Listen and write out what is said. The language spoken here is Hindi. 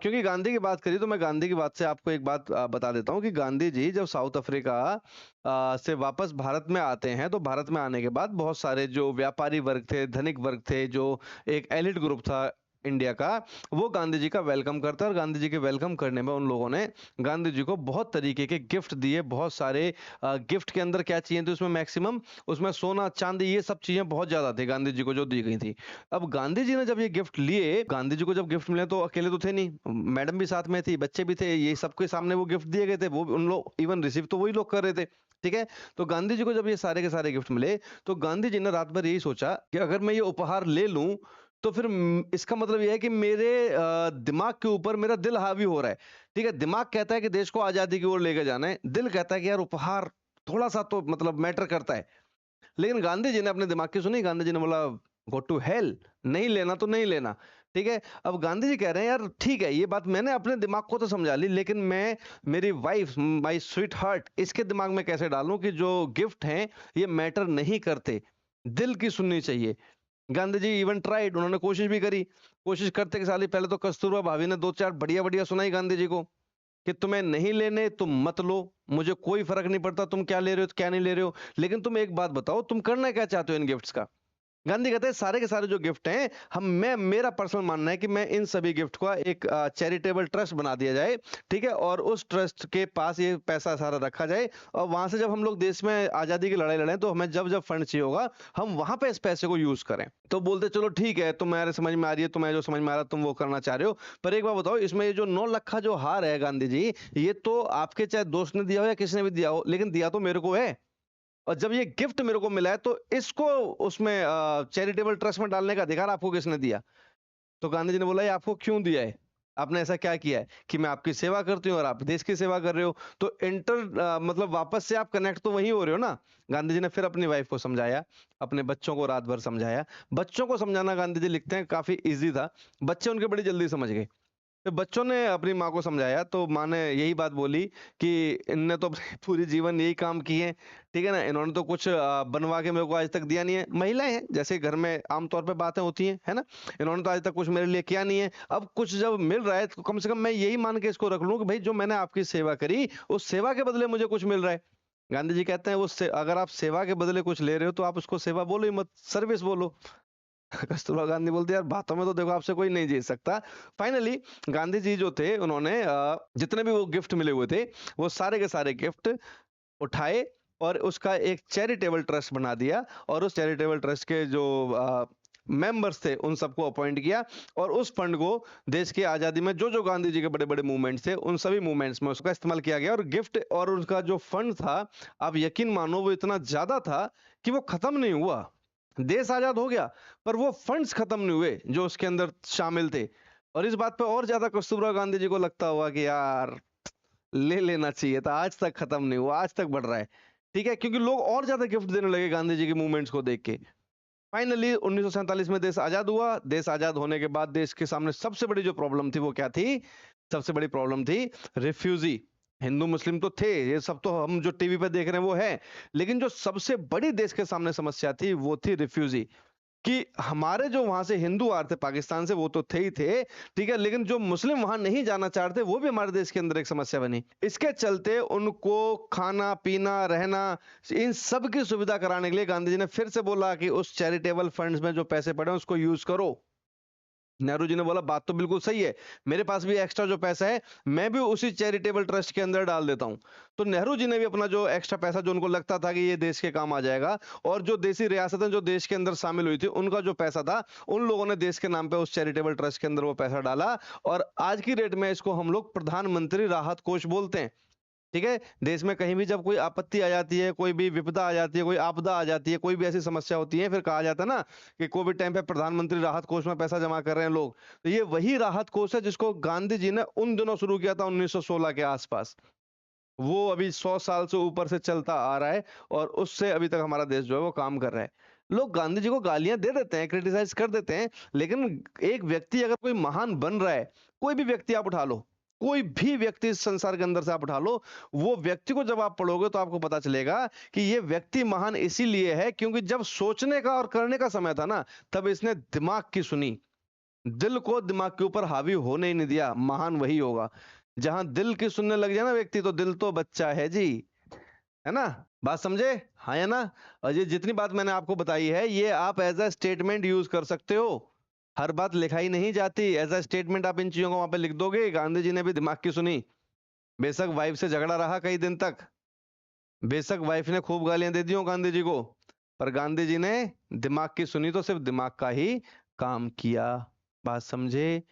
क्योंकि गांधी की बात करी तो मैं गांधी की बात से आपको एक बात बता देता हूँ कि गांधी जी जब साउथ अफ्रीका से वापस भारत में आते हैं, तो भारत में आने के बाद बहुत सारे जो व्यापारी वर्ग थे, धनिक वर्ग थे, जो एक एलिट ग्रुप था इंडिया का, वो गांधी जी का वेलकम करता है। और गांधी जी के वेलकम करने में उन लोगों ने गांधी जी को बहुत तरीके के गिफ्ट दिए। बहुत सारे गिफ्ट के अंदर क्या चाहिए थे उसमें मैक्सिमम, उसमें सोना चांदी ये सब चीजें बहुत ज्यादा थी गांधी जी को जो दी गई थी। अब गांधी जी ने जब ये गिफ्ट लिए, गांधी जी को जब गिफ्ट मिले तो अकेले तो थे नहीं, मैडम भी साथ में थी, बच्चे भी थे, ये सबके सामने वो गिफ्ट दिए गए थे, वो उन लोग इवन रिसीव तो वही लोग कर रहे थे। ठीक है। तो गांधी जी को जब ये सारे के सारे गिफ्ट मिले, तो गांधी जी ने रात भर यही सोचा कि अगर मैं ये उपहार ले लूं तो फिर इसका मतलब ये है कि मेरे दिमाग के ऊपर मेरा दिल हावी हो रहा है। ठीक है, दिमाग कहता है कि देश को आजादी की ओर लेके जाना है, दिल कहता है कि यार उपहार थोड़ा सा तो मतलब मैटर करता है। लेकिन गांधी जी ने अपने दिमाग की सुनी, गांधी जी ने बोला गो टू हेल, नहीं लेना तो नहीं लेना। ठीक है। अब गांधी जी कह रहे हैं यार ठीक है, ये बात मैंने अपने दिमाग को तो समझा ली, लेकिन मैं मेरी वाइफ, माय स्वीट हार्ट, इसके दिमाग में कैसे डालूं कि जो गिफ्ट हैं ये मैटर नहीं करते, दिल की सुननी चाहिए। गांधी जी इवन ट्राइड, उन्होंने कोशिश भी करी। कोशिश करते के साल ही पहले तो कस्तूरबा भाभी ने दो चार बढ़िया बढ़िया सुनाई गांधी जी को कि तुम्हें नहीं लेने तुम मत लो, मुझे कोई फर्क नहीं पड़ता तुम क्या ले रहे हो क्या नहीं ले रहे हो, लेकिन तुम एक बात बताओ तुम करना क्या चाहते हो इन गिफ्ट्स का। गांधी कहते हैं सारे के सारे जो गिफ्ट हैं, हम मैं मेरा पर्सनल मानना है कि मैं इन सभी गिफ्ट का एक चैरिटेबल ट्रस्ट बना दिया जाए। ठीक है, और उस ट्रस्ट के पास ये पैसा सारा रखा जाए, और वहां से जब हम लोग देश में आजादी की लड़ाई लड़ें तो हमें जब जब फंड चाहिए होगा हम वहां पे इस पैसे को यूज करें। तो बोलते चलो ठीक है, तुम्हारे समझ में आ रही है, तुम्हें जो समझ में आ रहा है तुम वो करना चाह रहे हो, पर एक बात बताओ, इसमें ये जो 9 लाख का जो हार है गांधी जी, ये तो आपके चाहे दोस्त ने दिया हो या किसी ने भी दिया हो, लेकिन दिया तो मेरे को है। और जब ये गिफ्ट मेरे को मिला है तो इसको उसमें चैरिटेबल ट्रस्ट में डालने का अधिकार आपको किसने दिया। तो गांधी जी ने बोला ये आपको क्यों दिया है, आपने ऐसा क्या किया है कि मैं आपकी सेवा करती हूँ और आप देश की सेवा कर रहे हो। तो मतलब वापस से आप कनेक्ट तो वही हो रहे हो ना। गांधी जी ने फिर अपनी वाइफ को समझाया, अपने बच्चों को रात भर समझाया। बच्चों को समझाना, गांधी जी लिखते हैं, काफी इजी था, बच्चे उनके बड़ी जल्दी समझ गए। तो बच्चों ने अपनी माँ को समझाया तो माँ ने यही बात बोली कि इनने तो पूरी जीवन यही काम किए हैं, ठीक है ना, इन्होंने तो कुछ बनवा के मेरे को आज तक दिया नहीं है। महिलाएं हैं, जैसे घर में आमतौर पे बातें होती हैं, है ना, इन्होंने तो आज तक कुछ मेरे लिए किया नहीं है, अब कुछ जब मिल रहा है तो कम से कम मैं यही मान के इसको रख लूं कि भाई जो मैंने आपकी सेवा करी उस सेवा के बदले मुझे कुछ मिल रहा है। गांधी जी कहते हैं अगर आप सेवा के बदले कुछ ले रहे हो तो आप उसको सेवा बोलो ही मत, सर्विस बोलो। कस्तूरबा गांधी बोलते यार बातों में तो देखो आपसे कोई नहीं जीत सकता। फाइनली गांधी जी जो थे उन्होंने जितने भी वो गिफ्ट मिले हुए थे वो सारे के सारे गिफ्ट उठाए और उसका एक चैरिटेबल ट्रस्ट बना दिया, और उस चैरिटेबल ट्रस्ट के जो मेंबर्स थे उन सबको अपॉइंट किया, और उस फंड को देश की आजादी में जो जो गांधी जी के बड़े बड़े मूवमेंट्स थे उन सभी मूवमेंट्स में उसका इस्तेमाल किया गया। और गिफ्ट और उनका जो फंड था, आप यकीन मानो वो इतना ज्यादा था कि वो खत्म नहीं हुआ। देश आजाद हो गया पर वो फंड्स खत्म नहीं हुए जो उसके अंदर शामिल थे। और इस बात पे और ज्यादा कस्तूरबा गांधी जी को लगता हुआ कि यार ले लेना चाहिए था, आज तक खत्म नहीं हुआ, आज तक बढ़ रहा है। ठीक है, क्योंकि लोग और ज्यादा गिफ्ट देने लगे गांधी जी के मूवमेंट्स को देख के। फाइनली 1947 में देश आजाद हुआ। देश आजाद होने के बाद देश के सामने सबसे बड़ी जो प्रॉब्लम थी वो क्या थी, सबसे बड़ी प्रॉब्लम थी रिफ्यूजी। हिंदू मुस्लिम तो थे, ये सब तो हम जो टीवी पे देख रहे हैं वो है, लेकिन जो सबसे बड़ी देश के सामने समस्या थी वो थी रिफ्यूजी। कि हमारे जो वहां से हिंदू आ रहे थे पाकिस्तान से वो तो थे ही थे, ठीक है, लेकिन जो मुस्लिम वहां नहीं जाना चाहते वो भी हमारे देश के अंदर एक समस्या बनी। इसके चलते उनको खाना पीना रहना इन सब की सुविधा कराने के लिए गांधी जी ने फिर से बोला कि उस चैरिटेबल फंड्स में जो पैसे पड़े हैं उसको यूज करो। नेहरू जी ने बोला बात तो बिल्कुल सही है, मेरे पास भी एक्स्ट्रा जो पैसा है मैं भी उसी चैरिटेबल ट्रस्ट के अंदर डाल देता हूं। तो नेहरू जी ने भी अपना जो एक्स्ट्रा पैसा जो उनको लगता था कि ये देश के काम आ जाएगा, और जो देसी रियासतें जो देश के अंदर शामिल हुई थी उनका जो पैसा था उन लोगों ने देश के नाम पे उस चैरिटेबल ट्रस्ट के अंदर वो पैसा डाला। और आज की डेट में इसको हम लोग प्रधानमंत्री राहत कोष बोलते हैं। ठीक है, देश में कहीं भी जब कोई आपत्ति आ जाती है, कोई भी विपदा आ जाती है, कोई आपदा आ जाती है, कोई भी ऐसी समस्या होती है, फिर कहा जाता है ना कि कोविड टाइम पे प्रधानमंत्री राहत कोष में पैसा जमा कर रहे हैं लोग। तो ये वही राहत कोष है जिसको गांधी जी ने उन दिनों शुरू किया था 1916 के आसपास। वो अभी 100 साल से ऊपर से चलता आ रहा है, और उससे अभी तक हमारा देश जो है वो काम कर रहा है। लोग गांधी जी को गालियां दे देते हैं, क्रिटिसाइज कर देते हैं, लेकिन एक व्यक्ति अगर कोई महान बन रहा है, कोई भी व्यक्ति आप उठा लो, कोई भी व्यक्ति इस संसार के अंदर से आप उठा लो, वो व्यक्ति को जब आप पढ़ोगे तो आपको पता चलेगा कि ये व्यक्ति महान इसीलिए है क्योंकि जब सोचने का और करने का समय था ना, तब इसने दिमाग की सुनी। दिल को दिमाग के ऊपर हावी होने ही नहीं दिया, महान वही होगा। जहां दिल की सुनने लग जाए ना व्यक्ति, तो दिल तो बच्चा है जी, है ना? बात समझे? हाँ या ना? और ये जितनी बात मैंने आपको बताई है, ये आप एज अ स्टेटमेंट यूज कर सकते हो। हर बात लिखाई नहीं जाती, एज अ स्टेटमेंट आप इन चीजों को वहां पे लिख दोगे। गांधी जी ने भी दिमाग की सुनी, बेशक वाइफ से झगड़ा रहा कई दिन तक, बेशक वाइफ ने खूब गालियां दे दी हो गांधी जी को, पर गांधी जी ने दिमाग की सुनी तो सिर्फ दिमाग का ही काम किया। बात समझे?